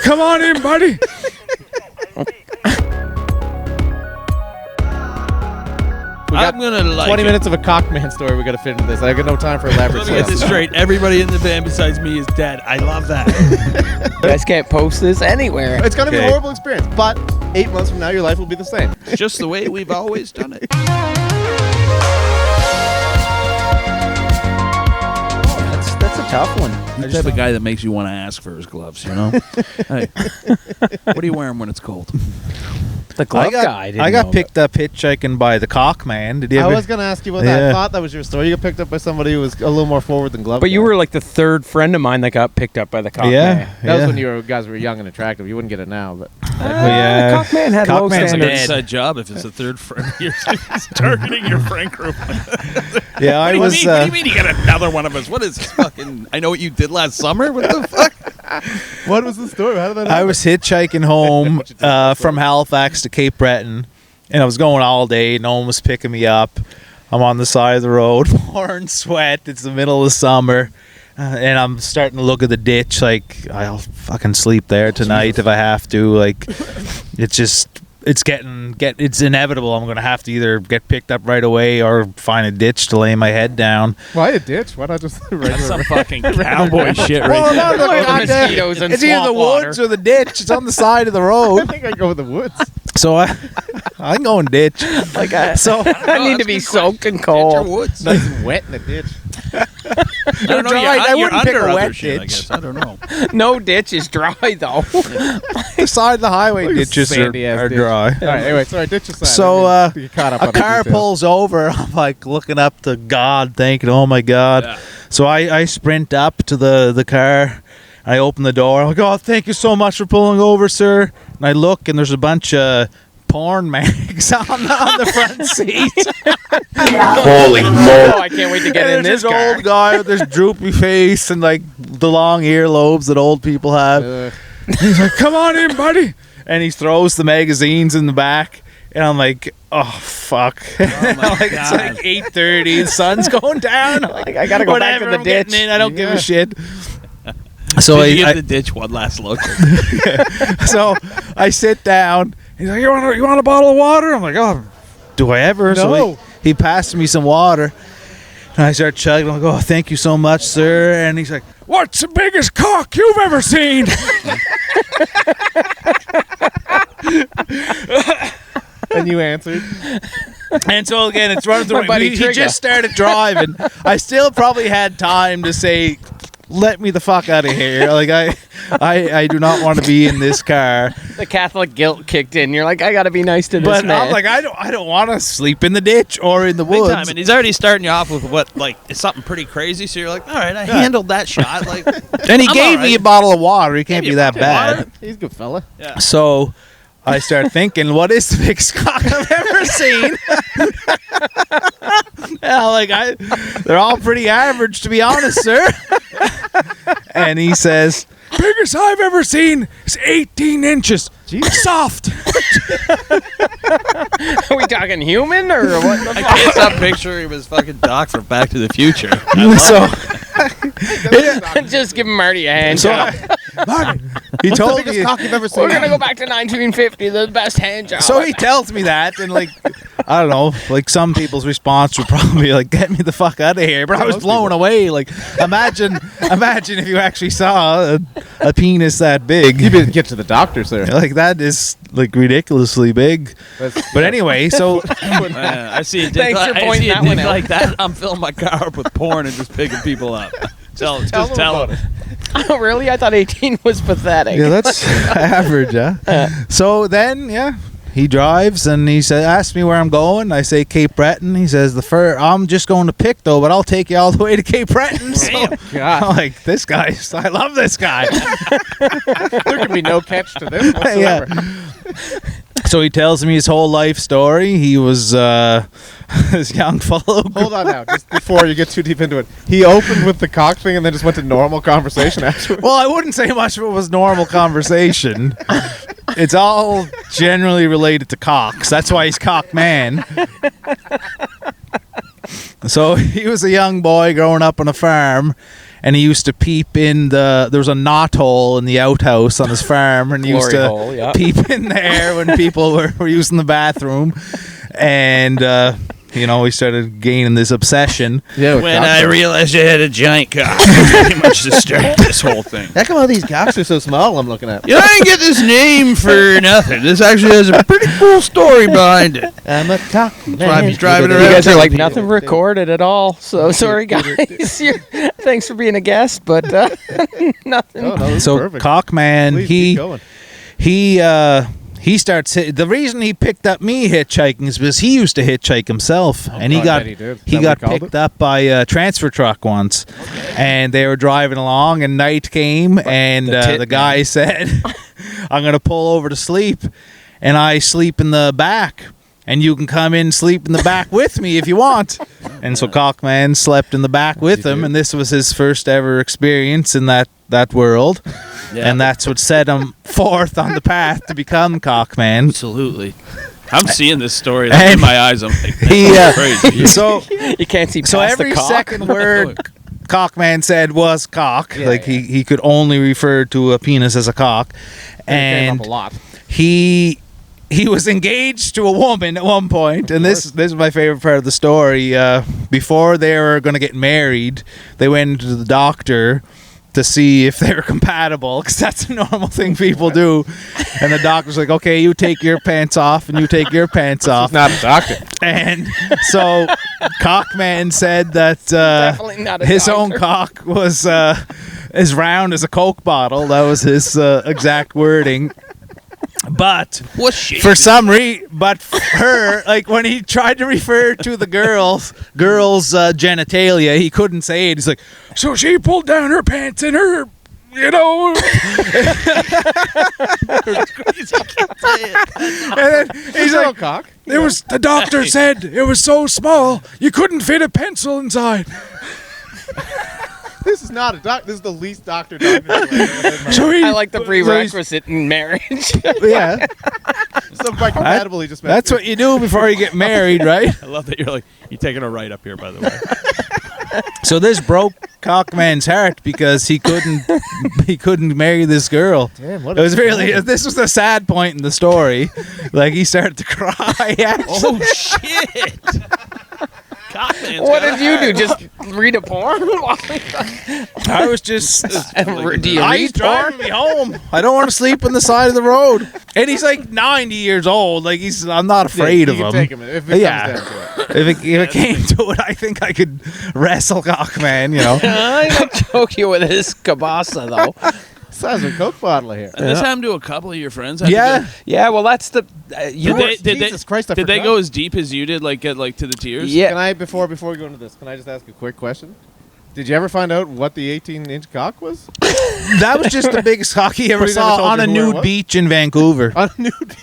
Come on in, buddy. I'm gonna like 20 minutes of a cockman story we gotta fit into this. I got no time for elaborate Let me get this stuff. straight. Everybody in the band besides me is dead. I love that. You guys can't post this anywhere. It's gonna be a horrible experience, but 8 months from now, your life will be the same. It's just the way we've always done it. That's a tough one. He's the type of guy that makes you want to ask for his gloves, you know? Hey, what are you wearing when it's cold? The glove guy. I got picked up hitchhiking by the cock man. Did you I ever? was gonna ask you about that. I thought that was your story. You got picked up by somebody who was a little more forward than glove. But you were like the third friend of mine that got picked up by the cock man. That was when you guys were young and attractive. You wouldn't get it now, but The cock man had low It's an standards. inside job if it's a third friend. You're targeting your friend group. Yeah, I was. What do you mean you got another one of us? What is this fucking... I know what you did last summer? What the fuck? what was the story? How did that happen? I was hitchhiking home from Halifax to Cape Breton, and I was going all day. No one was picking me up. I'm on the side of the road, pouring sweat. It's the middle of the summer, and I'm starting to look at the ditch. Like, I'll fucking sleep there tonight if I have to. Like, it's just... It's inevitable. I'm going to have to either get picked up right away or find a ditch to lay my head down. Why a ditch? Why not just a regular? That's some fucking cowboy shit right Well, there. no, Mosquitoes and it's either the swamp water. woods or the ditch. It's on the side of the I road. think I'd go with the woods. So I'm going ditch. Like I need to be soaked and Enter cold. woods. Nice and wet in the ditch. I don't know. dry. I You're wouldn't pick under a other wet shit, I ditch. guess. I don't know. No ditch is dry though. The side of the highway Look at ditches sandy-ass are ditch. dry. All right, anyway, sorry, ditch aside. So I didn't get caught up on a the car details. pulls over. I'm like looking up to God, thinking, "Oh my God!" Yeah. So I sprint up to the car. I open the door. I'm like, "Oh, thank you so much for pulling over, sir." And I look, and there's a bunch of porn mags on the front seat. Holy moly! I can't wait to get in And this there's car. old guy with this droopy face and like the long earlobes that old people have. He's like, "Come on in, buddy," and he throws the magazines in the back. And I'm like, "Oh fuck!" Like, it's like 8:30. The sun's going down. I'm like, I gotta go back to whatever, the I'm getting ditch. in. I don't give Yeah. a shit. So Did you I give the ditch one last look? so I sit down. He's like, you want a bottle of water?" I'm like, "Oh, do I ever?" So No. he passed me some water. And I start chugging. I'm like, "Oh, thank you so much, sir." And he's like, "What's the biggest cock you've ever seen?" And you answered. And so again, it's running through. My buddy He Trigger. just started driving. I still probably had time to say, "Let me the fuck out of here!" Like I do not want to be in this car. The Catholic guilt kicked in. You're like, I gotta be nice to this But man. I'm like, I don't want to sleep in the ditch or in the Big woods. time, and he's already starting you off with what, like, it's something pretty crazy. So you're like, all right, I handled that shot. Like, And he I'm gave all me right. a bottle of water. He can't Gave be you that a bottle of bad. water? He's a good fella. yeah. So I start thinking, what is the biggest cock I've ever seen? Yeah, like they're all pretty average, to be honest, sir. And he says, "Biggest I've ever seen is 18 inches. Soft." Are we talking human or what? The I fuck? can't stop picturing him as fucking Doc from Back to the Future. So, Just give Marty a hand so job. he What's the told biggest me. cock you've ever seen? We're gonna go back to 1950, the best hand job. So he tells me that, and like, I don't know, like some people's response would probably be like, "Get me the fuck out of here!" But I was blown away. Like, imagine if you actually saw a penis that big. You didn't get to the doctor, sir. Like that is like ridiculously big. But anyway, so I see a dick, Thanks for I pointing see a that dick one out. like that. I'm filling my car up with porn and just picking people up. Just them tell about them. Oh, really? I thought 18 was pathetic. yeah, that's average, huh? So then, yeah, he drives and he said, asks me where I'm going. I say Cape Breton. He says I'm just going to Pictou, but I'll take you all the way to Cape Breton. So God. I'm like, this guy, I love this guy. There can be no catch to this whatsoever. So he tells me his whole life story. He was this young fellow. Hold on now, just before you get too deep into it. He opened with the cock thing and then just went to normal conversation afterwards. Well, I wouldn't say much of it was normal conversation. it's all generally related to cocks. That's why he's Cock Man. So he was a young boy growing up on a farm, and he used to peep in there was a knot hole in the outhouse on his farm, and he used to hole, yeah. peep in there when people were using the bathroom. And he started gaining this obsession. Yeah, When I realized I had a giant cock, pretty much to start this whole thing. How come all these cocks are so small? I'm looking at. You know, I didn't get this name for nothing. This actually has a pretty cool story behind it. I'm a cock man. why I'm driving You around. guys are telling like people. nothing recorded at all. So sorry, guys. Thanks for being a guest, but nothing. Oh, no, this is So perfect. Cockman, Please keep going. he starts the reason he picked up me hitchhiking is because he used to hitchhike himself, and he God, got bet he did. Is he that got what he called picked up by a transfer truck once, and they were driving along, and night came, and the guy said, "I'm gonna pull over to sleep," and I sleep in the back. And you can come in and sleep in the back with me if you want. And so Cockman slept in the back with him, and this was his first ever experience in that world. Yeah. And that's what set him forth on the path to become Cockman. Absolutely. I'm seeing this story And in my eyes. I'm like, He, that's crazy. So You can't see past so the every cock. second word Cockman said was cock. Yeah, like yeah. he could only refer to a penis as a cock. It came And up a lot. he was engaged to a woman at one point, and this is my favorite part of the story. Before they were going to get married, they went to the doctor to see if they were compatible, because that's a normal thing people do. And the doctor's like, "Okay, you take your pants off, and you take your pants off." Not a doctor. And so Cockman said that Definitely not a his own doctor. cock was as round as a Coke bottle. That was his exact wording. But What shit? but her, like when he tried to refer to the girl's genitalia, he couldn't say it. He's like, "So she pulled down her pants and her, and then he's like, cock. "It was the doctor said it was so small you couldn't fit a pencil inside." This is not a doctor. This is the least doctor. So So he, I like the prerequisite in marriage. yeah, by compatible, he just meant that's what you do before you get married, right? I love that you're taking a right up here, by the way. So this broke Cockman's heart because he couldn't marry this girl. Damn, what It was really this was the sad point in the story. Like he started to cry. Oh, shit. What did you do? Just read a porn? I was just Do you he's read driving porn? me home. I don't want to sleep on the side of the road. And he's like 90 years old. Like I'm not afraid of you him. can take him if it Yeah. comes down to it. If it came to it, I think I could wrestle Cockman, you know. I'm not joking with his kabasa, though. Size of a Coke bottle here. And this happened to a couple of your friends? Yeah. Yeah, well, that's the... you Did they, Jesus Christ, I did they forgot. go as deep as you did, like get like to the tears? Yeah. Can I before we go into this? Can I just ask a quick question? Did you ever find out what the 18-inch cock was? That was just the biggest cock he ever He never saw told on you a who it nude was? beach in Vancouver. On a nude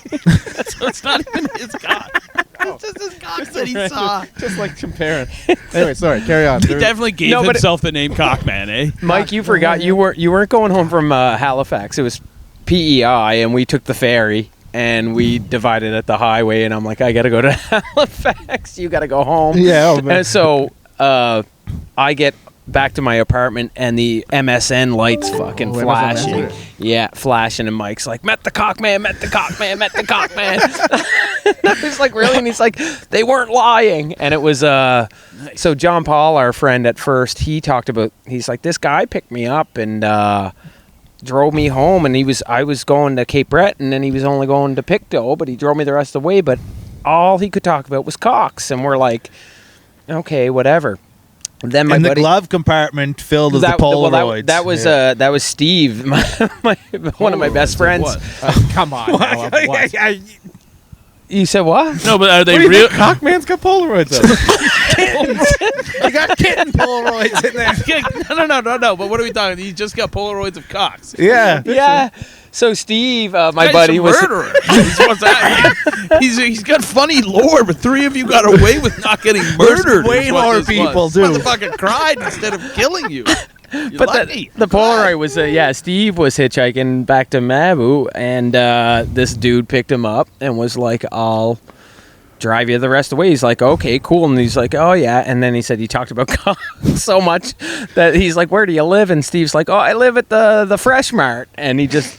So it's not even his cock. It's just his cock that he saw. just like comparing. Anyway, sorry. Carry on. He definitely gave No, but himself the name Cockman, eh? Mike, you forgot. You weren't going home from Halifax. It was PEI, and we took the ferry, and we divided at the highway, and I'm like, I got to go to Halifax. You got to go home. Yeah, oh, man. And so I get back to my apartment, and the MSN lights fucking MSN flashing. Messenger. Yeah, flashing, and Mike's like, met the Cockman, met the Cockman, met the Cockman. I was like, really? And he's like, they weren't lying. And it was, so John Paul, our friend at first, he talked about, he's like, this guy picked me up and drove me home, and I was going to Cape Breton, and he was only going to Pictou, but he drove me the rest of the way, but all he could talk about was cocks, and we're like, okay, whatever. Then my And the buddy, glove compartment filled with the well, Polaroids. that was Steve, one of my best friends. What? Come on. Now, what? You said what? No, but are they What do you real? think Cockman's got Polaroids of? You got kitten Polaroids in there. No. But what are we talking? He just got Polaroids of cocks. Yeah. Yeah. So Steve, my Guy's buddy, a was murderer. What's that? He's got funny lore, but 3 of you got away with not getting murdered. way is what more this people was. do. Motherfucker cried instead of killing you. But lucky. the Polaroid was, Steve was hitchhiking back to Mabu, and this dude picked him up and was like, I'll drive you the rest of the way. He's like, okay, cool. And he's like, oh, yeah. And then he said he talked about so much that he's like, where do you live? And Steve's like, oh, I live at the Fresh Mart. And he just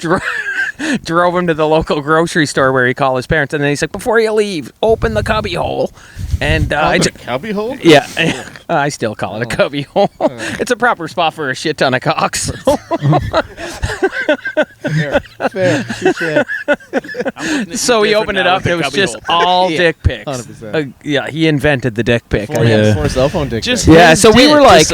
drove him to the local grocery store where he called his parents. And then he's like, before you leave, open the cubby hole. And cubby hole? Yeah, I still call it a cubby hole. It's a proper spot for a shit ton of cocks. Fair. So he opened it up, and it was just all dick pics. 100%. Yeah, he invented the dick pic. Before cell phone dick Just pic. Yeah, so we were like,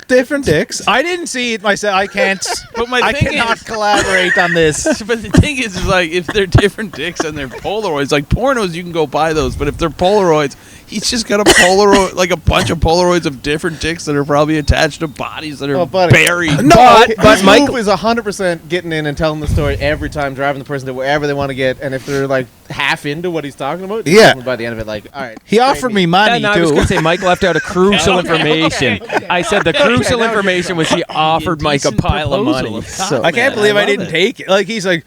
different dicks. I didn't see it myself. I can't. But my I thing cannot is, collaborate on this. but the thing is like, if they're different dicks and they're Polaroids, like pornos, you can go buy those. But if they're Polaroids, he's just got a Polaroid, like a bunch of Polaroids of different dicks that are probably attached to bodies that are buried. but His Michael move is 100% getting in and telling the story every time, driving the person to wherever they want to get, and if they're like half into what he's talking about, Yeah. by the end of it, like, all right. He offered me money I was too. going to say Mike left out a crucial information. I said the crucial information was he offered Mike a Decent pile of proposal money. of So, I can't believe I love didn't it. take it. Like he's like,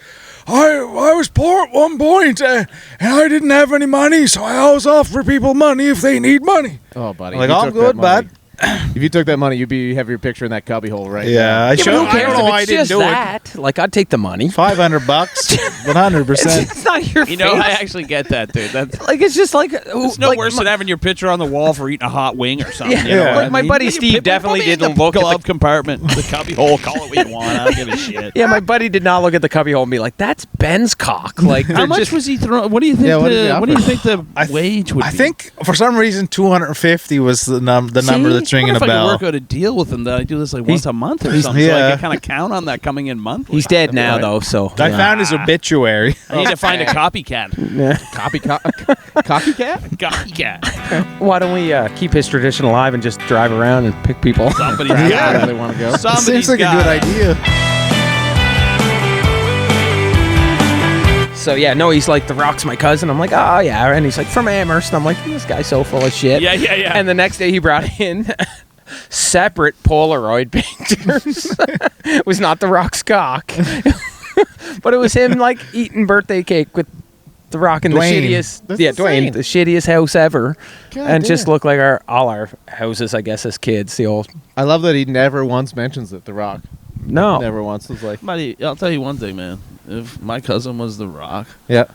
I was poor at one point, and I didn't have any money, so I always offer people money if they need money. Oh, buddy. Like, if you I'm took that good, money- bud. If you took that money, you'd have your picture in that cubby hole right Yeah, I but should. who I cares don't know if why I it's didn't just do it. that? Like, I'd take the money. $500, 100%. It's not your You know, face. I actually get that, dude. That's Like, it's just like... it's no worse than having your picture on the wall for eating a hot wing or something. You know Yeah. what Like, my buddy You Steve put definitely me in didn't the look at glove the... compartment, the cubby hole. Call it what you want. I don't give a shit. Yeah, my buddy did not look at the cubby hole and be like, that's Ben's cock. Like, How they're much just... was he throwing? What do you think? Yeah, what did he what do you offer? think the wage would be? I think for some reason 250 was the number that's ringing What a if I could bell. work out a deal with him that I do this like once a month or he's- something, so I yeah. can kind of count on that coming in monthly. He's dead now, Right. though, so... I found his obituary. I need to find a copycat. Copycat? Copycat. Why don't we keep his tradition alive and just drive around and pick people? Somebody's Yeah. got Where it. they want to go. Somebody's Seems like a got good it. idea. So, yeah, no, he's like, The Rock's my cousin. I'm like, oh, yeah. And he's like, from Amherst. I'm like, this guy's so full of shit. Yeah. And the next day he brought in separate Polaroid pictures. It was not The Rock's cock. But it was him, like, eating birthday cake with The Rock in Dwayne. the shittiest... That's Dwayne, insane. the shittiest house ever. God and just damn. looked like all our houses, I guess, as kids. The old... I love that he never once mentions it, The Rock. No. Never once. It's like, Buddy, I'll tell you one thing, man. If my cousin was The Rock yeah.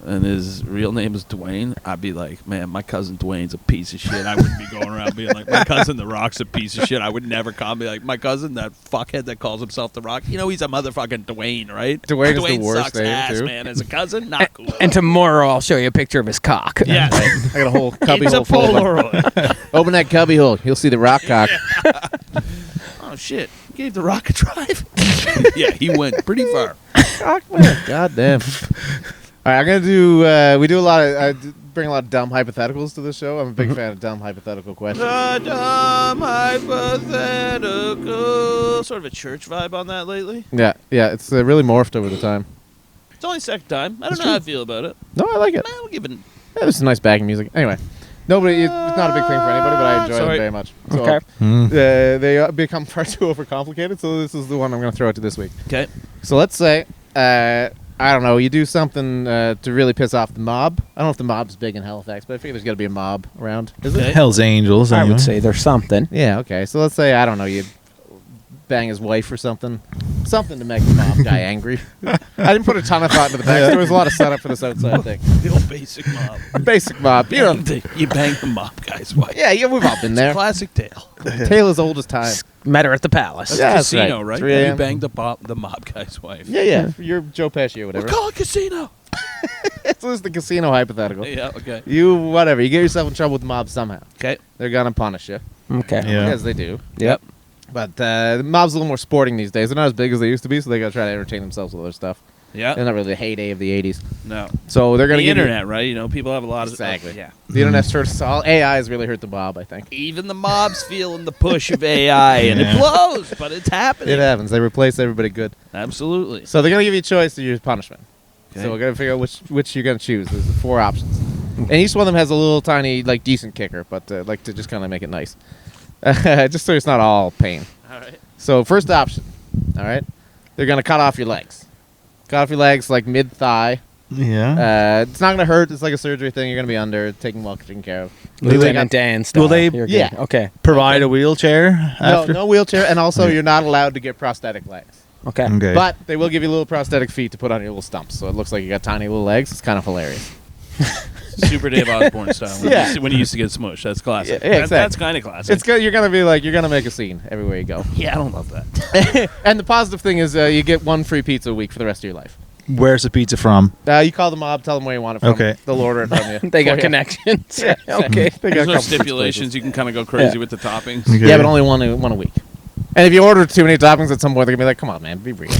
and his real name is Dwayne, I'd be like, man, my cousin Dwayne's a piece of shit. I wouldn't be going around being like, my cousin The Rock's a piece of shit. I would never call me like, my cousin, that fuckhead that calls himself The Rock. You know, he's a motherfucking Dwayne, right? Dwayne is the worst sucks name, ass, too. man. As a cousin, not cool. And tomorrow I'll show you a picture of his cock. yeah. I got a whole cubby It's a hole full of them. Polaroid. Open that cubby hole. You'll see the rock cock. Oh, shit. Gave The Rock a drive. Yeah, he went pretty far. God damn. All right, I'm gonna do. We do a lot of. Bring a lot of dumb hypotheticals to this show. I'm a big fan of dumb hypothetical questions. The dumb hypothetical. Sort of a church vibe on that lately. Yeah, it's really morphed over the time. It's only second time. I don't know how I feel about it. No, I like it. I'll give it. Yeah, this is nice backing music. Anyway, it's not a big thing for anybody, but I enjoy them Sorry. very much. So, Okay. they become far too overcomplicated, so this is the one I'm going to throw out to this week. Okay. So let's say, I don't know, you do something to really piss off the mob. I don't know if the mob's big in Halifax, but I figure there's got to be a mob around. Is it? Okay. Hell's Angels. I anyway. would say there's something. Yeah, okay. So let's say, I don't know, you bang his wife or something. Something to make the mob guy angry. I didn't put a ton of thought into the backstory. There was a lot of setup for this outside thing. The old basic mob. Basic mob. You know. You bang the mob guy's wife. Yeah, we've all been there. Classic tale. Tale as old as time. Met her at the palace. That's Yeah, a that's casino, right. right? 3 You a.m. banged the mob guy's wife. Yeah. You're Joe Pesci or whatever. We'll call it casino. So this is the casino hypothetical. Yeah, okay. You get yourself in trouble with the mob somehow. Okay. They're gonna punish you. Okay. Yeah. Yes, they do. Yep. But the mob's a little more sporting these days. They're not as big as they used to be, so they gotta try to entertain themselves with other stuff. Yeah. They're not really the heyday of the 80s. No. So they're gonna The give you- internet, right? You know, people have a lot of Exactly. Yeah. The internet's hurt us all. AI has really hurt the mob, I think. Even the mob's feeling the push of AI, and it Yeah. blows, but it's happening. It happens. They replace everybody good. Absolutely. So they're gonna give you a choice to use punishment. Okay. So we're gonna figure out which you're gonna choose. There's 4 options, and each one of them has a little tiny, like, decent kicker, but like to just kind of make it nice. Just so it's not all pain. All right. So first option, all right, they're gonna cut off your legs. Cut off your legs like mid thigh. Yeah. It's not gonna hurt. It's like a surgery thing. You're gonna be under, taken care of. Lieutenant Dan style. Will they- You're good. Yeah. Okay. Provide a wheelchair after? No wheelchair, and also you're not allowed to get prosthetic legs. Okay. Okay. But they will give you little prosthetic feet to put on your little stumps, so it looks like you got tiny little legs. It's kind of hilarious. Super Dave Osborne style. Yeah. When he used to get smushed. That's classic. Yeah, exactly. That's kind of classic. It's good. You're gonna make a scene everywhere you go. Yeah, I don't love that. And the positive thing is you get one free pizza a week for the rest of your life. Where's the pizza from? You call the mob, tell them where you want it from. Okay. They'll order it from you. They got For you. connections. Yeah. Okay. They got There's a no couple stipulations. You can kind of go crazy with the toppings. Okay. Yeah, but only one a week. And if you order too many toppings at some point, they're gonna be like, "Come on, man, be real."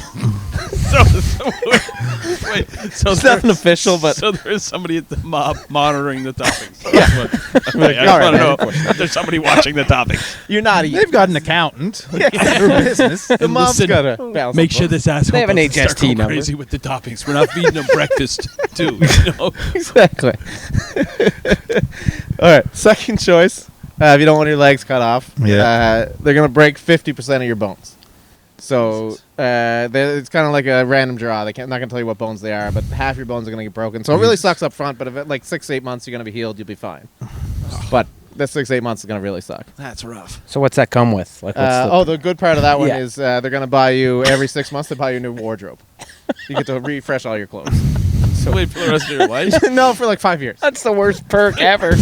Wait, so It's nothing official, but so there's somebody at the mob monitoring the toppings. Yeah. Okay, I All just right, want to man, know of course. if there's somebody watching the toppings. you're not eating. They've got an accountant. Yeah. business. The mom's Listen, gotta balance Make the sure books. this asshole They have an doesn't start HST going number. crazy with the toppings. We're not feeding them breakfast too. You know? Exactly. All right, second choice. If you don't want your legs cut off, they're gonna break 50% of your bones. So it's kind of like a random draw. Not gonna tell you what bones they are, but half your bones are gonna get broken. So it really sucks up front. But if it, like 6 to 8 months, you're gonna be healed. You'll be fine. But that 6 to 8 months is gonna really suck. That's rough. So what's that come with? Like, what's The good part of that one Yeah. is they're gonna buy you every 6 months. They buy you a new wardrobe. You get to refresh all your clothes. So wait for the rest of your life. No, for like 5 years. That's the worst perk ever.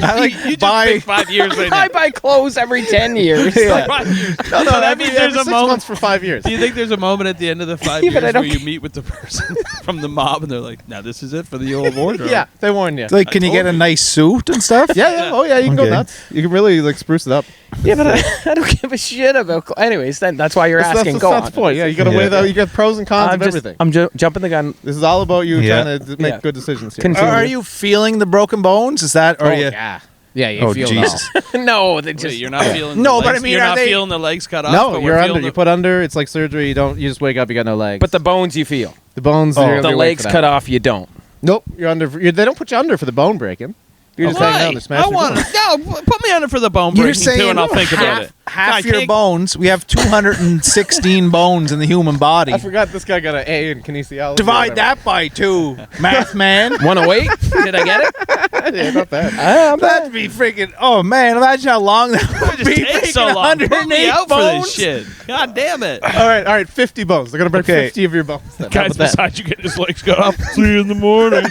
I like You just buy. picked 5 years right now. I buy clothes every 10 years. 5 years. No, that means there's every a 6 moment. months for 5 years. Do you think there's a moment at the end of the 5 Yeah, but years I don't where you meet with the person from the mob and they're like, "Now this is it for the old wardrobe"? Yeah, they warn you. Like, can you get a nice suit and stuff? Yeah. Oh, yeah. You can go Okay. nuts. You can really like spruce it up. Yeah, but I don't give a shit about. Anyways, then that's why you're asking. That's Go the on. point. Yeah, you got to Yeah. weigh that. You got pros and cons I'm of just- everything. I'm jumping the gun. This is all about you Yeah. trying to make Yeah. good decisions here. Continue. Are you feeling the broken bones? Is that? Or Oh, you? yeah. Yeah, you Oh, feel Jesus. it all. No, they Wait, just. you're not feeling. No, the but I legs, mean, you're are not they- feeling the legs cut off. No, but you're we're under. feeling You put under. It's like surgery. You just wake up. You got no legs. But the bones you feel. the bones. Oh. you're gonna The be awake legs for that. cut off, you don't. Nope, you're under. They don't put you under for the bone breaking. You're just hanging out and they're smashing I your want bones. no. Put me under for the bone You're breaking too, saying and I'll think about it. half I your can't- bones. We have 216 bones in the human body. I forgot this guy got an A in kinesiology. Divide that by 2, math man. 108? Did I get it? Yeah, not bad. That'd be freaking. Oh man, imagine how long that would It be. just takes so breaking long. Put me 108 out for bones. this shit. God damn it. All right. 50 bones. They're gonna break Okay. 50 of your bones. Then. How Guys about that? beside you getting his legs cut off 3 in the morning.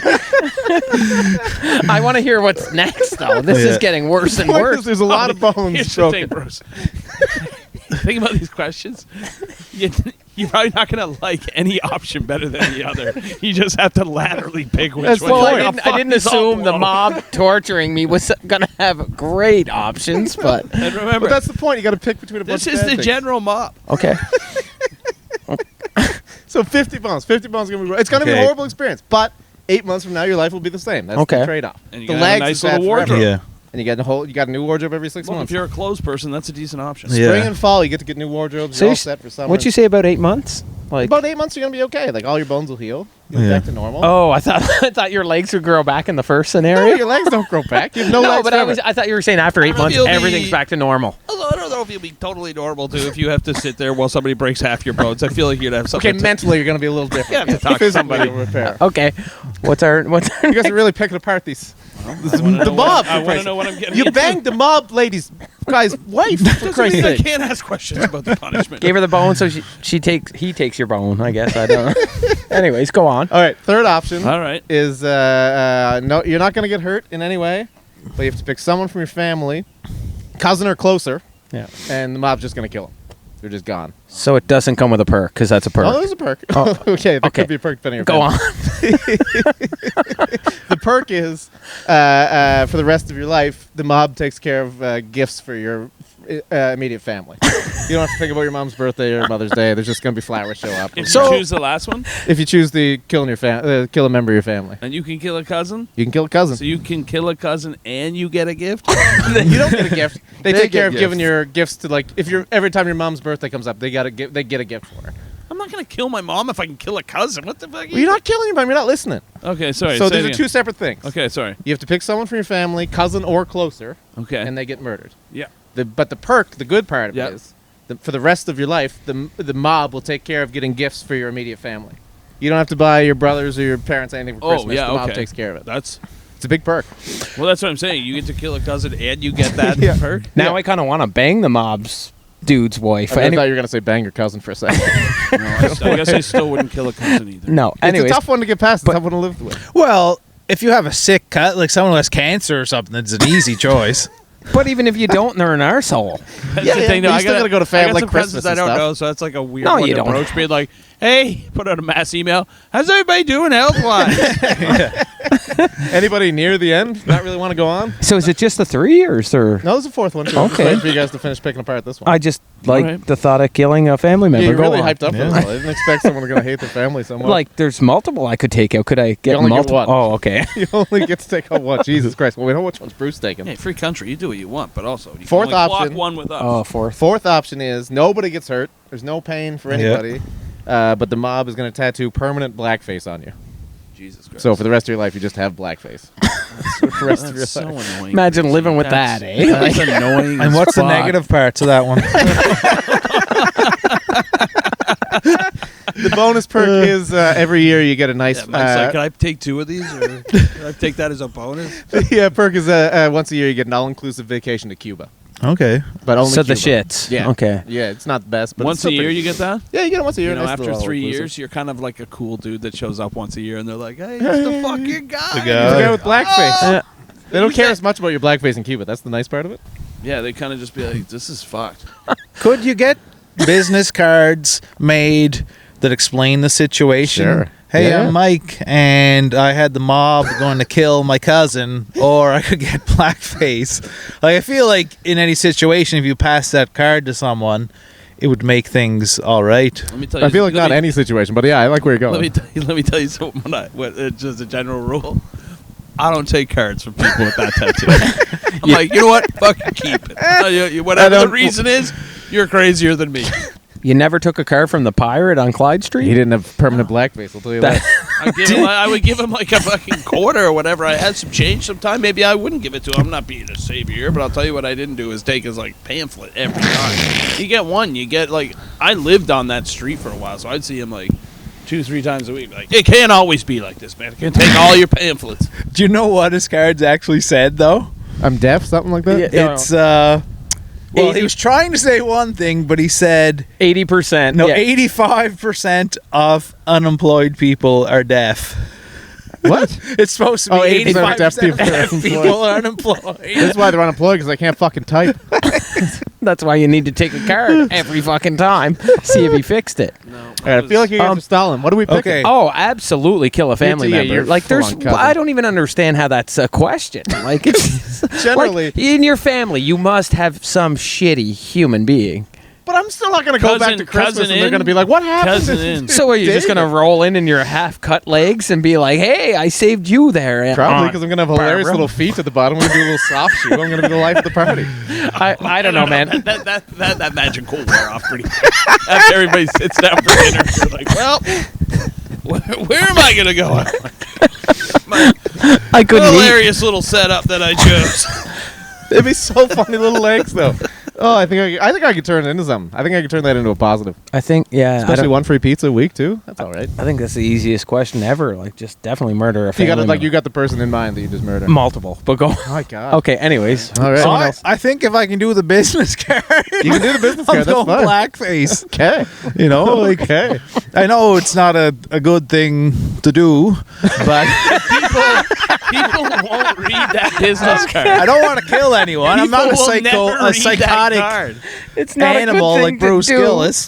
I want to hear what's next, though. This is Yeah. getting worse and Point is, worse. there's a lot of bones Here's the thing, broken. Bruce. Think about these questions. You're probably not going to like any option better than the other. You just have to laterally pick which That's one. the Well, you're I like, didn't, "Oh, I didn't fuck, these all assume the blow." mob torturing me was going to have great options, but And remember, But that's the point. You got to pick between a bunch this of is bad the things. general mob. okay. So 50 bones. 50 bones is gonna be. It's gonna be a Okay. horrible experience. But 8 months from now, your life will be the same. That's Okay. the trade-off. And you the got a legs nice is little bad forever. wardrobe. Yeah. And you got a new wardrobe every 6 Well, months. if you're a clothes person, that's a decent option. Yeah. Spring and fall, you get to get new wardrobes. So You're all you set for summer. What'd you say about 8 months? Like, About 8 months, you're gonna be okay. Like all your bones will heal. You'll be Yeah. back to normal. oh, I thought your legs would grow back in the first no, scenario. your legs don't grow back. You have no, No, legs but forever. I thought you were saying after 8 don't know months, if you'll everything's be- back to normal. Although I don't know if you'll be totally normal too if you have to sit there while somebody breaks half your bones. I feel like you'd have something. Okay, mentally, you're gonna be a little different. You have to talk to Physically, somebody. you'll repair. Okay. What's our You guys are really picking apart these. The mob. I want to know what I'm getting. You into. banged the mob lady's guy's wife. For Doesn't Christ's mean I sake. can't ask questions about the punishment. Gave her the bone, so he takes your bone. I guess I don't know. Anyways, go on. All right, third option All right. is no, you're not gonna get hurt in any way, but you have to pick someone from your family, cousin or closer, Yeah. and the mob's just gonna kill them. They're just gone. So it doesn't come with a perk because that's a perk. Oh, there's a perk. Oh, okay, there okay. could be a perk depending on your Go family. on. The perk is for the rest of your life, the mob takes care of gifts for your immediate family. You don't have to think about your mom's birthday or Mother's Day. There's just going to be flowers show up. If So- you choose the last one, If you choose to kill a member of your family, and you can kill a cousin, you can kill a cousin. so you can kill a cousin and you get a gift. You don't get a gift. They take get care of giving gifts. your gifts to every time your mom's birthday comes up, they get a gift for her. I'm not gonna kill my mom if I can kill a cousin. What the fuck? Well, you're not killing your mom. You're not listening. Okay, sorry. So say these it are again. two separate things. Okay, sorry. You have to pick someone from your family, cousin or closer, Okay. and they get murdered. yeah. But the perk, the good part of Yep. it is, for the rest of your life, the mob will take care of getting gifts for your immediate family. You don't have to buy your brothers or your parents anything for Christmas. yeah, the mob okay. takes care of it. That's It's a big perk. well. That's what I'm saying. You get to kill a cousin and you get that perk. Now I kind of want to bang the mob's dude's wife. I thought you were gonna say bang your cousin for a second. No, I guess I still wouldn't kill a cousin either. No, anyways. It's a tough one to get past. It's a tough one to live with. Well, if you have a sick cut, like someone who has cancer or something, it's an easy choice. But even if you don't, they're an arsehole. That's Yeah, the yeah, thing. but though. you I still gotta gotta go to I fam- got like some Christmas cousins I and don't stuff. know, so that's like a weird No, one you to don't. approach me like, "Hey, put out a mass email. How's everybody doing health-wise?" Anybody near the end? Not really want to go on? So is it just the 3 or is there? No, there's a fourth one. Too. I'm just Okay. waiting for you guys to finish picking apart this one. I just like Alright. the thought of killing a family member. Yeah, you're Go really on. hyped up for Yeah. this one. I didn't expect someone going to hate their family so much. Like, there's multiple I could take out. Could I get only get multiple? one. Oh, okay. you only get to take out one. Jesus Christ. Well, we know which one's Bruce taking. Hey, free country. You do what you want, but also you can Fourth only block option. one with us. Oh, fourth. Fourth option is nobody gets hurt. There's no pain for anybody. But the mob is going to tattoo permanent blackface on you. Jesus Christ. So for the rest of your life, you just have blackface. For the rest of your That's so life. annoying. Imagine living with That's- that, eh? That's annoying. And as what's the fuck. negative parts of that one? The bonus perk is every year you get a nice. Yeah, Mike's like, can I take 2 of these, or can I take that as a bonus? yeah, perk is once a year you get an all-inclusive vacation to Cuba, Okay. but only So the Cuba. shits. Yeah. Okay. Yeah, it's not the best, but Once it's still a year, pretty- you get that. Yeah, you get it once a year. You know, nice after little 3 all-inclusive. years, you're kind of like a cool dude that shows up once a year, and they're like, "Hey, it's the fucking guy." The The guy. guy with blackface. Yeah. They don't Who's care that? as much about your blackface in Cuba. That's the nice part of it. Yeah, they kind of just be like, "This is fucked." Could you get business cards made that explain the situation? Sure. Hey, Yeah. I'm Mike, and I had the mob going to kill my cousin, or I could get blackface. Like, I feel like in any situation, if you pass that card to someone, it would make things all right. Let me tell you. I feel like let not me- any situation, but yeah, I like where you're Let going. me tell you something. Just a general rule. I don't take cards from people with that tattoo. I'm like, you know what? Fucking keep it. Whatever the reason is, you're crazier than me. You never took a car from the pirate on Clyde Street? He didn't have permanent blackface. I'll tell you that. I would give him like a fucking quarter or whatever. I had some change sometime. Maybe I wouldn't give it to him. I'm not being a savior here, but I'll tell you what I didn't do is take his like pamphlet every time. You get one. You get like I lived on that street for a while, so I'd see him like 2-3 times a week. Like, it can't always be like this, man. It can take all your pamphlets. Do you know what his cards actually said, though? I'm deaf, something like that. Yeah. It's, well, he was trying to say one thing, but he said, 80%. no, yeah. 85% of unemployed people are deaf. What? It's supposed to be 80% of deaf 85% people of are deaf people are unemployed. This is why they're unemployed, because they can't fucking type. That's why you need to take a card every fucking time. See if he fixed it. No, All right, I feel like you guys are stalling. What are we picking? Okay. Oh, absolutely kill a family Yeah, member. you're Like, there's, full-on cousin. I don't even understand how that's a question. Like, it's Generally. like, in your family, you must have some shitty human being. But I'm still not going to go back Cousin- to Christmas cousin and they're in, going to be like, what happened? cousin in. So are you just David. gonna roll in your half-cut legs and be like, "Hey, I saved you there"? Probably because I'm going to have hilarious Barbara. little feet at the bottom. I'm going to do a little soft shoe. I'm going to be the life of the party. I don't know, man. That magic will wear off pretty after everybody sits down for dinner. You're like, well, where am I going to go? I couldn't eat. Hilarious little setup that I chose. It'd be so funny little legs, though. Oh, I think I could turn it into something. I think I could turn that into a positive. I think, yeah. Especially one free pizza a week, too. That's all right. I think that's the easiest question ever. Like, just definitely murder a You family got like member. you got the person in mind that you just murdered. Multiple, but go. Oh my god. Okay, anyways. All right. Someone I, else. I think if I can do the business card, You can do the business I'm card. That's going fine. blackface. Okay. You know, like, Okay. I know it's not a good thing to do, but People won't read that business card. I don't want to kill anyone. I'm not a People will never read that psychotic card. It's not animal a good like thing to Bruce do. Gillis.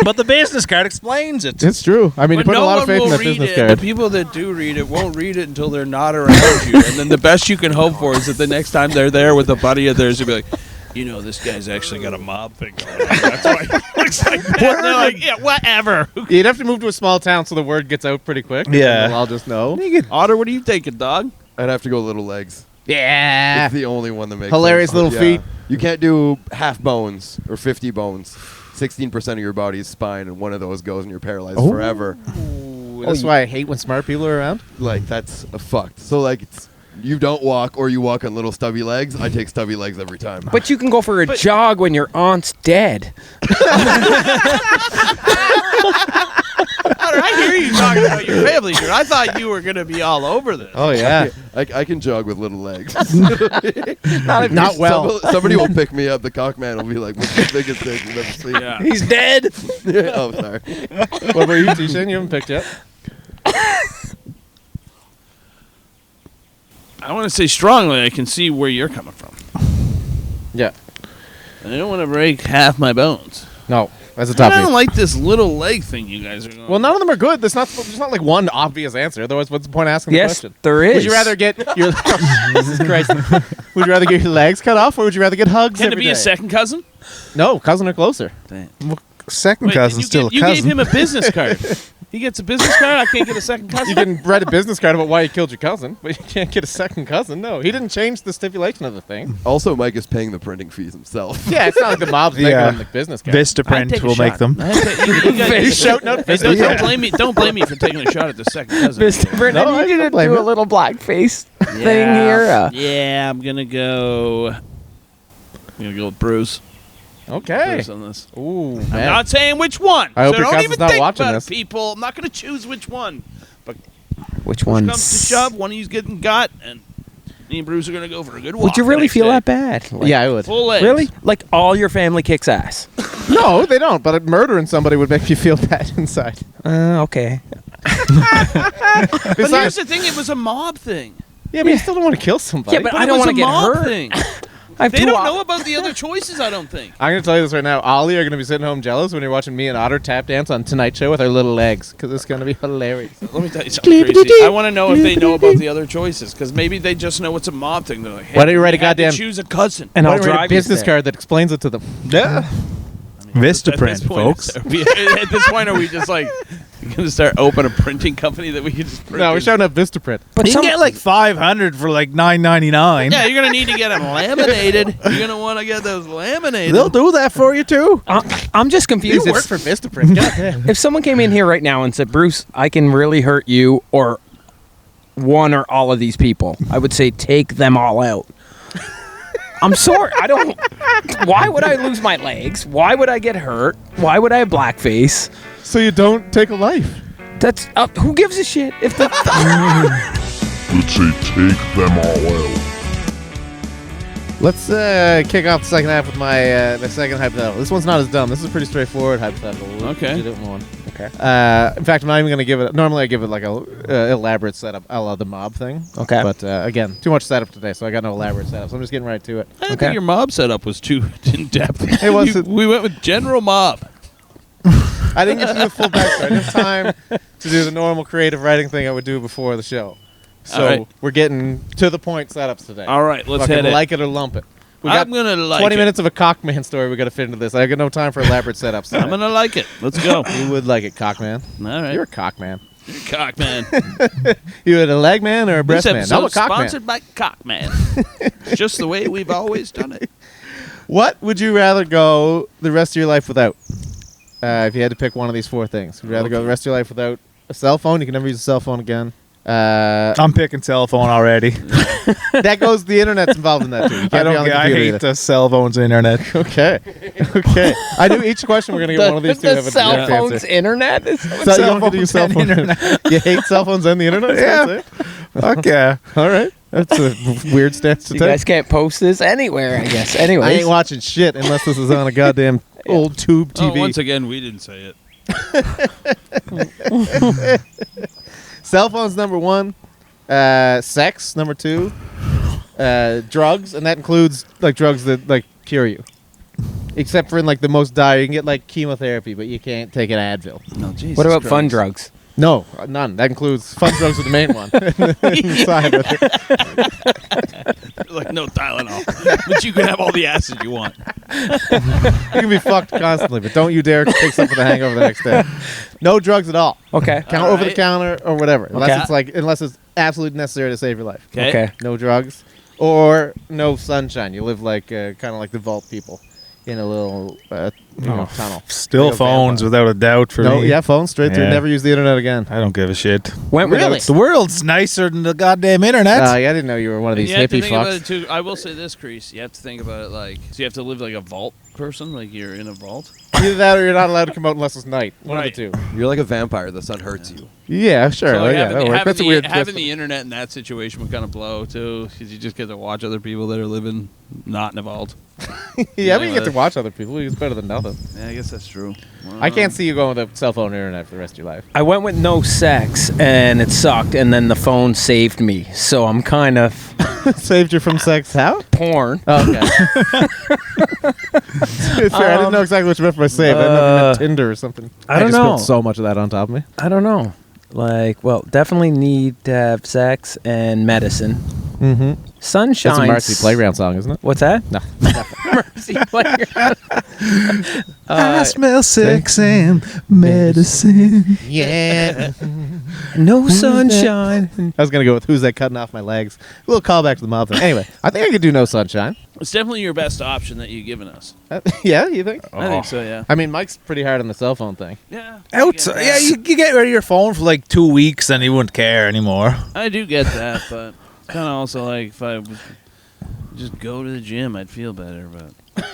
But the business card explains it. It's true. I mean, you But put a no lot of one faith in will that read business it. card. The people that do read it won't read it until they're not around you. And then the best you can hope for is that the next time they're there with a buddy of theirs, you'll be like, you know, this guy's actually got a mob thing going on. That's why he looks like that. And they're like, yeah, whatever. You'd have to move to a small town so the word gets out pretty quick. Yeah. And we'll all just know. Otter, what are you taking, dog? I'd have to go little legs. Yeah. It's the only one that makes Hilarious sense. little feet. You can't do half bones or 50 bones. 16% of your body is spine, and one of those goes and you're paralyzed forever. That's why I hate when smart people are around. Like, that's a fucked. So, like, it's you don't walk or you walk on little stubby legs, I take stubby legs every time. But you can go for a jog when your aunt's dead. I hear you talking about your family, dude. I thought you were going to be all over this. Oh yeah. I can jog with little legs. Not well. Somebody will pick me up. The cock man will be like, what's the biggest thing you've ever seen? Yeah. He's dead. Oh, sorry. What about you, T-Shane? You haven't picked yet. I want to say strongly, I can see where you're coming from. Yeah. And I don't want to break half my bones. No, that's a I toughie. don't like this little leg thing you guys are going. Well, none of them are good. There's not like one obvious answer. Otherwise, what's the point of asking the Yes, question? there is. Would you rather get your Jesus Christ? Would you rather get your legs cut off, or would you rather get hugs? Can it every be a day? second cousin? No, cousin or closer. Second cousin's you still you a gave cousin. him a business card. He gets a business card. I can't get a second cousin. You can write a business card about why you killed your cousin, but you can't get a second cousin. No, he didn't change the stipulation of the thing. Also, Mike is paying the printing fees himself. Yeah, it's not like the mob's making Yeah. on the business card. I'd Vistaprint take a will make shot. them. You guys- He's shouting out Hey, Vista. don't blame me. Don't blame me for taking a shot at the second cousin. Mr. Brennan, No, I you don't gonna blame do it. a little blackface thing here? Yeah, I'm gonna go. I'm gonna go with Bruce. Okay. Bruce on this. Ooh, I'm man. not saying which one. I hope so your don't cousin's even not think watching about this. it, people. I'm not gonna choose which one. But Which push one? comes to shove, one of you's getting got, and me and Bruce are gonna go for a good walk. Would you the really next feel day. that bad? Like, Yeah, I would. Full legs. Really? Like all your family kicks ass? No, they don't. But murdering somebody would make you feel bad inside. Okay. But Besides, here's the thing: it was a mob thing. yeah, but you still don't want to kill somebody. Yeah, but But I it don't was want a to get mob hurt. thing. I have They two don't op- know about the other choices. I don't think. I'm going to tell you this right now. Ollie are going to be sitting home jealous when you're watching me and Otter tap dance on Tonight Show with our little legs, because it's going to be hilarious. Let me tell you something crazy. I want to know if they know about the other choices, because maybe they just know it's a mob thing. They're like, hey, Why don't you write a we had to goddamn- choose a cousin? And Why I'll don't we write drive a you business there. card that explains it to them. Yeah. At Vistaprint, this point, folks. At this point, are we just like going to start open a printing company that we can just print? No, we're this? shouting out Vistaprint. But You some, can get like 500 for like $9.99. Yeah, you're going to need to get them laminated. You're going to want to get those laminated. They'll do that for you too. I'm just You confused. work for Vistaprint. Goddamn. If someone came in here right now and said, Bruce, I can really hurt you or one or all of these people, I would say take them all out. I'm sorry. I don't. Why would I lose my legs? Why would I get hurt? Why would I have blackface? So you don't take a life. That's who gives a shit if the Let's say take them all out. Let's kick off the second half with my second hypothetical. This one's not as dumb. This is a pretty straightforward hypothetical. We'll Okay. do it in one. Okay. In fact, I'm not even going to give it. Normally, I give it like a elaborate setup, a la the mob thing. Okay. But again, too much setup today, so I got no elaborate setup. So I'm just getting right to it. I didn't think your mob setup was too in depth. It wasn't. We went with general mob. I didn't get to do the full backstory. I didn't have time to do the normal creative writing thing I would do before the show. So All right. we're getting to the point setups today. All right, let's Fucking hit it. like it or lump it. We got I'm gonna like 20 it. minutes of a cockman story we got to fit into this. I got no time for elaborate setups. I'm gonna like it. Let's go. You would like it, cockman. All right. You're a cockman. Cockman. You had a leg man or a breast This man? I'm a episode cockman. sponsored by Cockman. Just the way we've always done it. What would you rather go the rest of your life without? If you had to pick one of these four things, would you rather go the rest of your life without a cell phone? You can never use a cell phone again. I'm picking cell phone already. That goes. The internet's involved in that too. You I can't be don't. on the I computer hate either. the cell phones internet. Okay. Okay. I knew each question we're gonna get one of these two have a cell direct phone's answer. internet is So you don't have to use cell phone. You hate cell phones and the internet? Is that what you're saying? Okay. All right. That's a weird stance to You take. guys can't post this anywhere, I guess. I Anyways, ain't watching shit unless this is on a goddamn old tube Oh, TV. once again, we didn't say it. Cell phones number one. Sex number two. Drugs, and that includes like drugs that like cure you. Except for in like the most dire, you can get like chemotherapy, but you can't take an Advil. No, Jesus. what about fun drugs? No, none. That includes fun drugs with the main one. Inside of it. Like no Tylenol, but you can have all the acid you want. You can be fucked constantly, but don't you dare take something for the hangover the next day. No drugs at all. Okay. Count over the counter or whatever. Unless Okay. unless it's absolutely necessary to save your life. Okay. No drugs or no sunshine. You live like kind of like the vault people. in a little tunnel. Still Like a phones vampire. without a doubt for No, me. yeah, phone straight through. Yeah. Never use the internet again. I don't give a shit. Went without Really? The world's nicer than the goddamn internet. I didn't know you were one of these You have to hippie think about it fucks. too. I will say this, Crease. You have to think about it like, so you have to live like a vault person, like you're in a vault. Either that or you're not allowed to come out unless it's night. One Right. of the two. You're like a vampire. The sun hurts you. Yeah, sure. So, like, yeah, having, that works. having That's a the, weird having twist. the internet in that situation would kind of blow too, because you just get to watch other people that are living not in a vault. Yeah, but you get to watch other people. It's better than nothing. Yeah, I guess that's true. I can't see you going with a cell phone or internet for the rest of your life. I went with no sex, and it sucked, and then the phone saved me. So I'm kind of Saved you from sex? How? porn. Oh, okay. It's fair. I didn't know exactly what you meant by save. I didn't know if you meant Tinder or something. I don't just know. put so much of that on top of me. I don't know. Like, well, definitely need to have sex and medicine. Mm-hmm. Sunshine. That's a Marcy Playground song, isn't it? What's that? No. Mercy Playground. I smell sex and medicine. Yeah. No sunshine. I was going to go with Who's That Cutting Off My Legs. A little callback to the mob thing. Anyway, I think I could do No Sunshine. It's definitely your best option that you've given us. Yeah, you think? I think so. Yeah. I mean, Mike's pretty hard on the cell phone thing. Yeah. Outside, yeah, you get rid of your phone for like 2 weeks and you wouldn't care anymore. I do get that, but kind of also like if I was just go to the gym, I'd feel better. But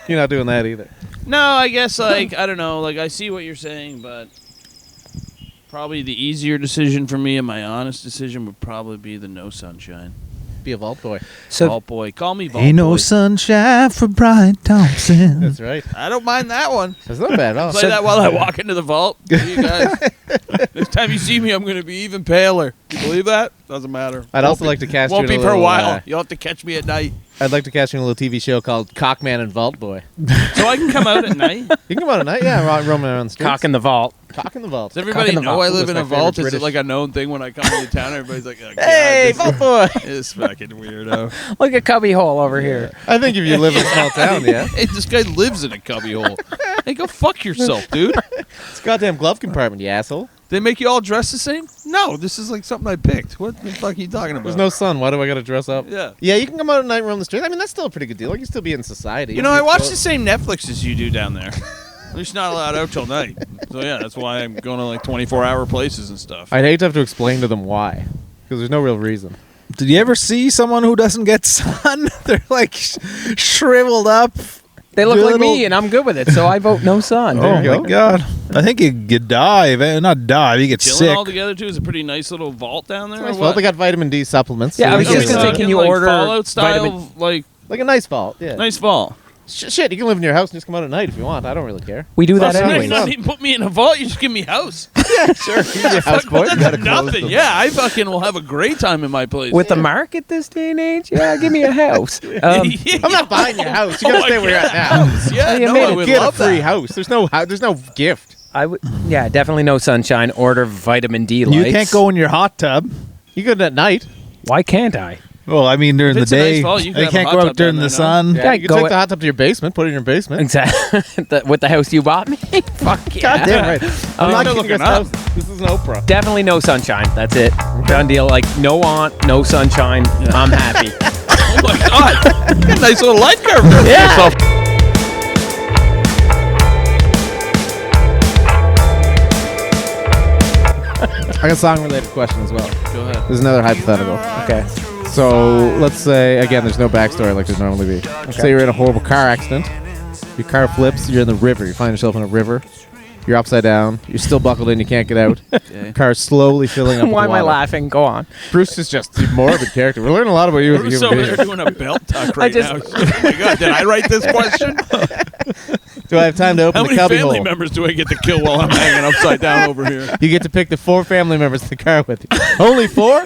You're not doing that either. no, I guess like I don't know. Like I see what you're saying, but probably the easier decision for me and my honest decision would probably be the no sunshine. Be a vault boy. So Vault boy, call me Vault Ain't no boy. sunshine for Brian Thompson. That's right. I don't mind that one. That's not bad at all. Play that while I walk into the vault. You guys. Next time you see me, I'm going to be even paler. You believe that? Doesn't matter. I'd also like to catch you Won't in be a for a little, while. You'll have to catch me at night. I'd like to catch you in a little TV show called Cockman and Vault Boy. So I can come out at night. You can come out at night, yeah, roaming around the streets. cock in the vault. Cock in the vault. Does everybody Cock in the know vault. I live That's in my a favorite vault? Is it British- like a known thing when I come into town? Everybody's like, oh, God, Hey, this Vault Boy! is fucking weirdo. Like a cubby hole over here. I think if you live in a small town, yeah. Hey, this guy lives in a cubby hole. Hey, go fuck yourself, dude. It's a goddamn glove compartment, you asshole. They make you all dress the same? No, this is like something I picked. What the fuck are you talking about? There's no sun. Why do I got to dress up? Yeah. Yeah, you can come out at night and roam the streets. I mean, that's still a pretty good deal. Like, you still be in society. You know, I watch the same Netflix as you do down there. At least not allowed out till night. So yeah, that's why I'm going to like 24-hour places and stuff. I'd hate to have to explain to them why. Because there's no real reason. Did you ever see someone who doesn't get sun? They're like shriveled up. They look like Little- me, and I'm good with it, so I vote no sun. Oh you my go. god! I think you die. Not die. You get Chilling sick. all together too is a pretty nice little vault down there. Nice or vault. what? They got vitamin D supplements. Yeah, I was you just get, gonna say, can you like order Fallout style, vitamin- like like a nice vault, yeah. nice vault? Shit, you can live in your house and just come out at night if you want. I don't really care. We do that Fuck, You anyway. don't even put me in a vault. You just give me house. Sure, you can be a house Fuck, boy. that's nothing. Yeah, I fucking will have a great time in my place. With the market this day and age, yeah, give me a house. Yeah. I'm not buying your house. You Oh gotta my stay where you're at God. now. Yeah, You no, made I it. would Get a love free that. house. There's no gift. I would, yeah, definitely no sunshine. Order vitamin D lights. You can't go in your hot tub. You go at night. Why can't I? Well, I mean during If the it's a nice day. vault, you can They have a can't hot go tub out during down the there, sun. Yeah, Yeah, you can go take at- the hot tub to your basement. Put it in your basement. Exactly. With the house you bought me. Fuck yeah. God damn right. I'm not I'm kidding. looking up. This is an Oprah. Definitely no sunshine. That's it. Done deal. Like no aunt, no sunshine. I'm happy. Oh my god, nice little light curve. for Yeah. yourself. I got a song-related question as well. Go ahead. There's another hypothetical. Okay. So let's say, again, there's no backstory like there'd normally be. Say you're in a horrible car accident. Your car flips. You're in the river. You find yourself in a river. You're upside down. You're still buckled in. You can't get out. Okay. Car's slowly filling up with Why am I water. laughing? Go on. Bruce is just a morbid character. We're learning a lot about you as a Bruce human over being. there doing a belt tuck right just- now. Oh my god, did I write this question? Do I have time to open How the many cubby family hole? members do I get to kill while I'm hanging upside down over here? You get to pick the 4 family members in the car with you. Only 4?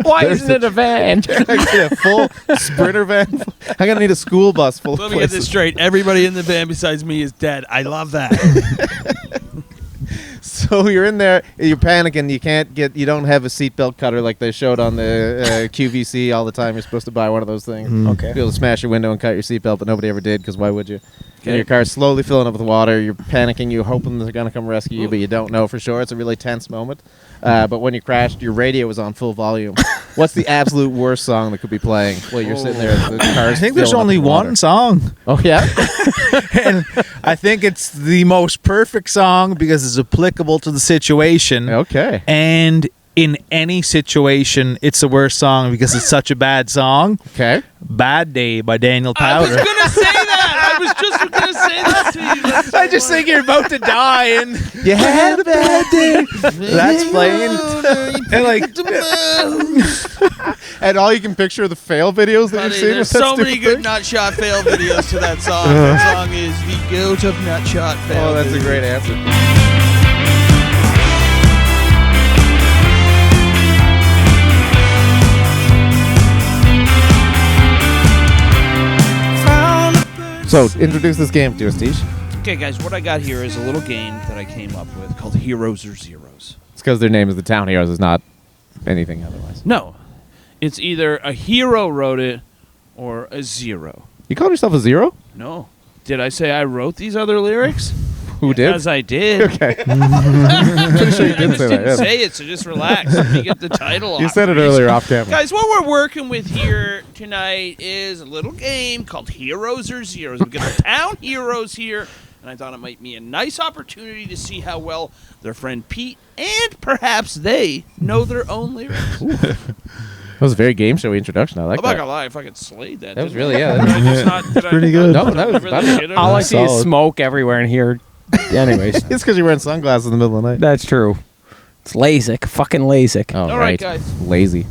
Why There's isn't it a van? I get a full sprinter van. I'm gonna need a school bus full Let of me get this places. straight. Everybody in the van besides me is dead. I love that. So you're in there, you're panicking. You don't have a seatbelt cutter like they showed on the QVC all the time. You're supposed to buy one of those things. Okay. Be able to smash your window and cut your seatbelt, but nobody ever did because why would you? Okay. And your car's slowly filling up with water. You're panicking. You're hoping they're gonna come rescue you, but you don't know for sure. It's a really tense moment. But when you crashed, your radio was on full volume, What's the absolute worst song that could be playing while you're sitting there? The car's I think there's filling up only with water? one song. Oh yeah. And I think it's the most perfect song because it's applicable to the situation. Okay. And in any situation, it's the worst song because it's such a bad song. Okay. Bad Day by Daniel I was Powder. gonna say that. I was just gonna say that to you. That's so I just think you're about to die and You had a bad day. that's playing. And like, And all you can picture are the fail videos that Buddy, you've seen. there's with that so many stupid good thing. nutshot fail videos to that song. That song is the goat of nutshot fail. Oh, that's a videos. great answer. So, introduce this game to us, Tish. Okay, guys, what I got here is a little game that I came up with called Heroes or Zeros. It's because their name is the Town Heroes. It's not anything otherwise. No, it's either a hero wrote it or a zero. You call yourself a zero? No. Did I say I wrote these other lyrics? Who did? Because I did. Okay. Pretty sure you I did just say didn't that. Yeah. say it, so just relax. Let me get the title off. You said it please. earlier off camera. Guys, what we're working with here tonight is a little game called Heroes or Zeros. We've got the town heroes here, and I thought it might be a nice opportunity to see how well their friend Pete and perhaps they know their own lyrics. That was a very game showy introduction. I like I'm not that. gonna lie, I fucking slayed that. That was didn't really, I? yeah. Did I just not- did I pretty not- good. No, that was really better. shit on All I that? see is Solid. smoke everywhere in here. Anyways, It's because you're wearing sunglasses in the middle of the night. that's true. It's LASIK. Fucking LASIK. Oh, All right, guys. Lazy.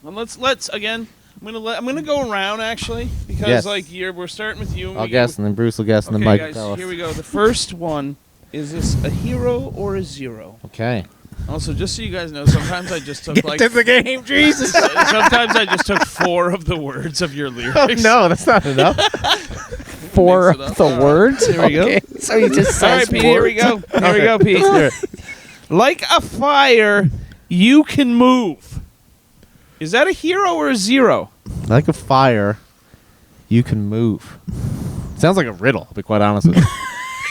Well, let's again. I'm gonna go around actually because Yes. we're starting with you. and I'll we- guess, and then Bruce will guess, and Okay, then Mike will guys, tell us. here we go. The first one is this a hero or a zero? Okay. Also, just so you guys know, sometimes I just took like to the game, Jesus. sometimes I just took 4 of the words of your lyrics. No, that's not enough. For Mix it up. the words. Here we go. Okay. So you just All says right, Pete. Here we go. Here we go, Pete. Like a fire, you can move. Is that a hero or a zero? Like a fire, you can move. Sounds like a riddle, to be quite honest with you.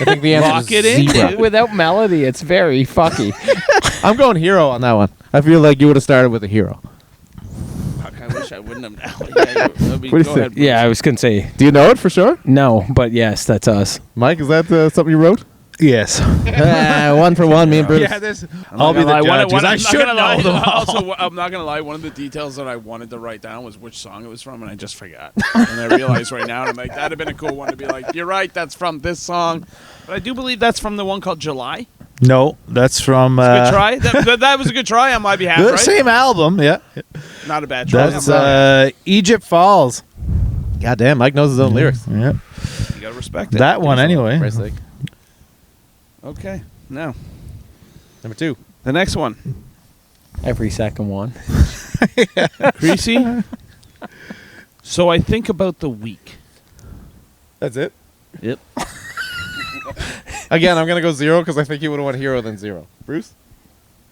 I think the answer Lock is it in, zero. dude. Without melody, it's very fucky. I'm going hero on that one. I feel like you would have started with a hero. Fuck, I wish I wouldn't have now. Yeah, What do you go think? ahead, Bruce. Yeah, I was gonna say Do you know it for sure? no, but yes, that's us. Mike, is that something you wrote? Yes. 1 for 1, me and Bruce. Yeah, this. I'm I'll not be the gonna lie, judge. I I'm not should gonna lie. know them all. Also, I'm not gonna lie. One of the details that I wanted to write down was which song it was from, and I just forgot. And I realized right now, and I'm like, that'd have been a cool one to be like, you're right, that's from this song. But I do believe that's from the one called July. No, that's from Good try. That was a good try on my behalf, the right? same album. Yeah, Not a bad try. that's Egypt Falls. God damn, Mike knows his own lyrics. Yeah, You gotta respect it. that one anyway. Christ's sake. Okay. Now Number 2. the next one, Every second one. Creasy. So I think about the week. That's it? Yep. Again, I'm going to go 0 because I think you would have won hero than 0. Bruce?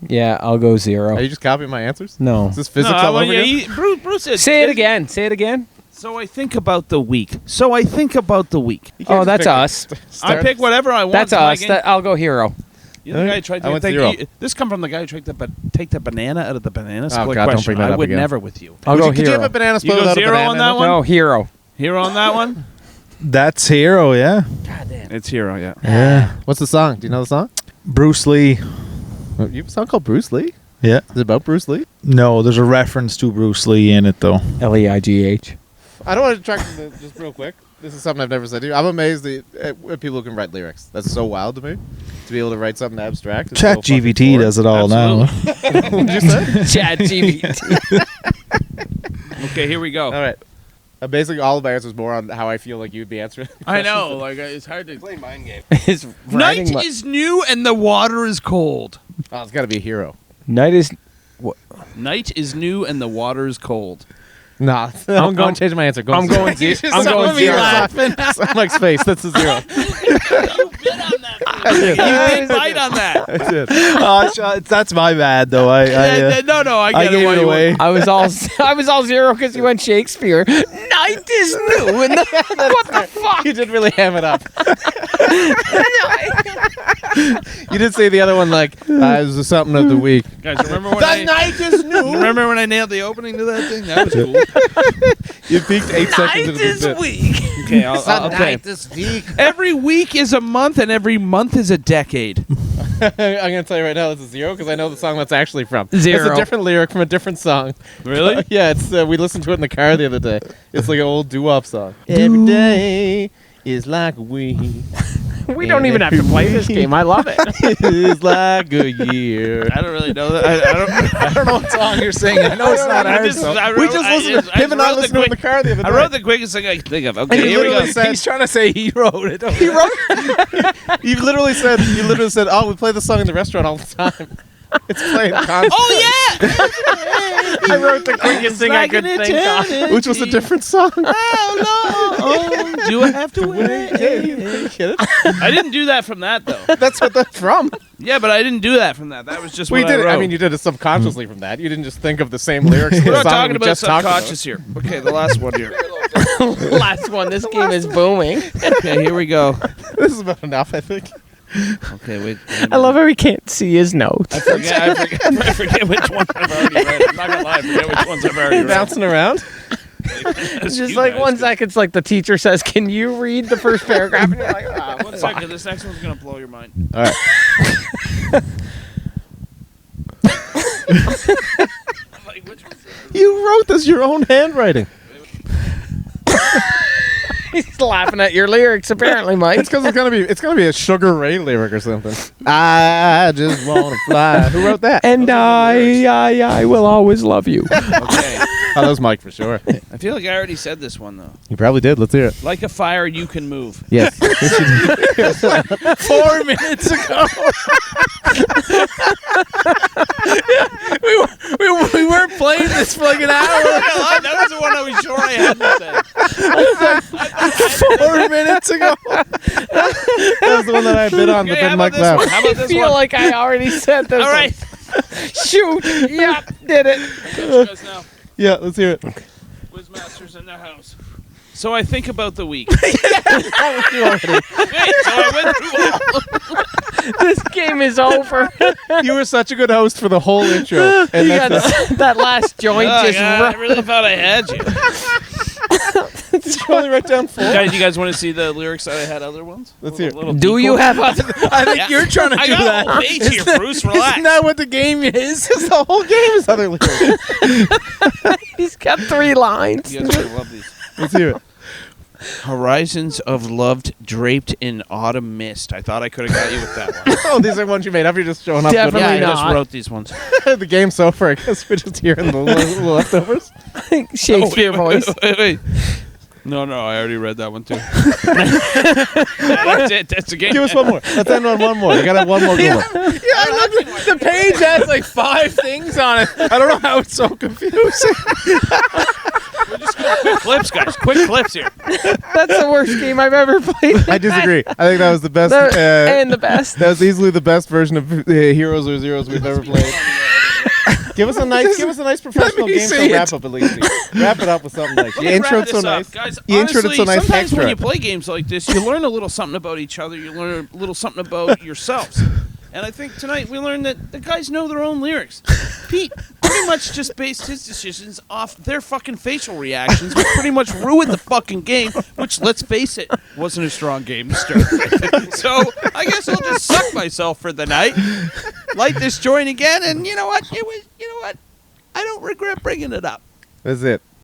Yeah, I'll go 0. Are you just copying my answers? No. Is this physics No, all well, over yeah, again? Bruce said, Say it again. Say it again. So I think about the week. So I think about the week. You can't Oh, just that's pick us. I pick whatever I want. That's It's my us. game. I'll go hero. You're the guy who tried I to went take 0. This come from the guy who tried to take the banana out of the banana split God, don't question. bring that I up would again. never with you. I'll go Could you have hero. a banana You split go without a 0 banana on in that it? one? No, hero. Hero on that one? That's Hero. Yeah, It's hero, yeah. yeah. What's the song? Do you know the song? Bruce Lee. You have a song called Bruce Lee? Yeah. Is it about Bruce Lee? No, there's a reference to Bruce Lee in it though. LEIGH. I don't want to track just real quick. This is something I've never said to you. I'm amazed at people who can write lyrics. That's so wild to me. To be able to write something abstract. It's so fucking ChatGPT boring. does it all now. What'd you say? Chat GBT. Okay, here we go. All right. Basically, all of my answers more on how I feel like you'd be answering. I know, like it's hard to Play mind game. His writing Night is new and the water is cold. Oh, it's got to be a hero. Night is. Night is new and the water is cold. Nah, I'm going to change my answer. I'm going zero. I'm going me zero. laughing. Mike's face. That's a 0. bit on that. You did bite on that. I did. That's my bad, though. I No, I I get gave why it you away. I was all zero because you went Shakespeare. Night is new. And what the fuck? You did really ham it up. You did say the other one like, it was something of the week. Guys, remember when night is new. Remember when I nailed the opening to that thing? That was cool. You peaked 8 seconds into Night the is bit. weak. Okay, I'll play. this week. Every week is a month, and every month is a decade. I'm gonna tell you right now, this is 0 because I know the song that's actually from. Zero. It's a different lyric from a different song. Really? Yeah, it's we listened to it in the car the other day. It's like an old doo-wop song. Every day is like a week. We don't even have to play this game. I love it. It's like a year. I don't really know that. I don't know what song you're singing. I know it's not ours. We just listened to him and I listened to it in the car the other day. I wrote the quickest thing I could think of. Okay, He here we go. literally said- He's trying to say he wrote it. He wrote. You literally said. Oh, we play this song in the restaurant all the time. It's playing constantly. Oh yeah! I wrote the quickest thing I could think of. Which was a different song. Oh no! Do I have to wait? You get it? I didn't do that from that though. That's what that's from. Yeah, but I didn't do that from that. That was just We what did it. I I wrote. mean, you did it subconsciously from that. You didn't just think of the same lyrics. to We're the not song talking we about just talked subconscious here. Okay, the last one here. Last one. This game is booming. Okay, here we go. This is about enough, I think. Okay, wait. I love how he can't see his notes. I forget which ones I've already read. I'm not gonna lie, I forget which ones I've already read. Bouncing around. It's just like 1 second, it's like the teacher says, "Can you read the first paragraph?" And you're like, "Ah, One second, this next one's gonna blow your mind. All right. Like, which one's You wrote this your own handwriting. He's laughing at your lyrics, apparently, Mike. It's because it's gonna be a Sugar Ray lyric or something. I just wanna fly. Who wrote that? And I will always love you. Okay. Oh, that was Mike for sure. I feel like I already said this one though. You probably did. Let's hear it. Like a fire, you can move. Yes. 4 minutes ago. we weren't playing this for like an hour. That was the one I was sure I hadn't said. 4 minutes ago. That was the one that I bid on, but Okay, how then about Mike this one? left. How about I this feel one? like I already said this. All right. Shoot. Yep, did it. You guys know. Yeah, let's hear it. Quizmasters in the house. So I think about the week. Wait, so I went through all. This game is over. You were such a good host for the whole intro. And You that's got that last joint Oh, just God, I really thought I had you. Did you only write down 4? Guys, you guys want to see the lyrics that I had other ones? Let's hear it. Do you have other? I think you're trying to I do got that. a whole page here, Bruce. Relax. Isn't that what the game is? The whole game is other lyrics. He's got 3 lines. You guys really love these. Let's hear it. Horizons of love draped in autumn mist. I thought I could have got you with that one. Oh, these are ones you made up. You're just showing up. Definitely Yeah, I not. just wrote these ones. The game's over. I guess we're just hearing the leftovers. Shakespeare Oh, wait, voice. wait. No, I already read that one too. That's it. That's the game. Give us one more. Let's end on one more. You gotta have one more good one. The page has like 5 things on it. I don't know how it's so confusing. We're just going quick clips, guys. Quick clips here. That's the worst game I've ever played. I disagree. I think that was the best. And the best. That was easily the best version of Heroes or Zeros we've ever played. Give us a nice professional me game see to wrap up at least. Wrap it up with something like you introed so nice. Guys, You introed it so nice. Sometimes Extra. when you play games like this, you learn a little something about each other. You learn a little something about yourselves. And I think tonight we learned that the guys know their own lyrics. Pete pretty much just based his decisions off their fucking facial reactions, which pretty much ruined the fucking game, which, let's face it, wasn't a strong game to start with. So I guess I'll just suck myself for the night, light this joint again, and you know what? You know what? I don't regret bringing it up. That's it.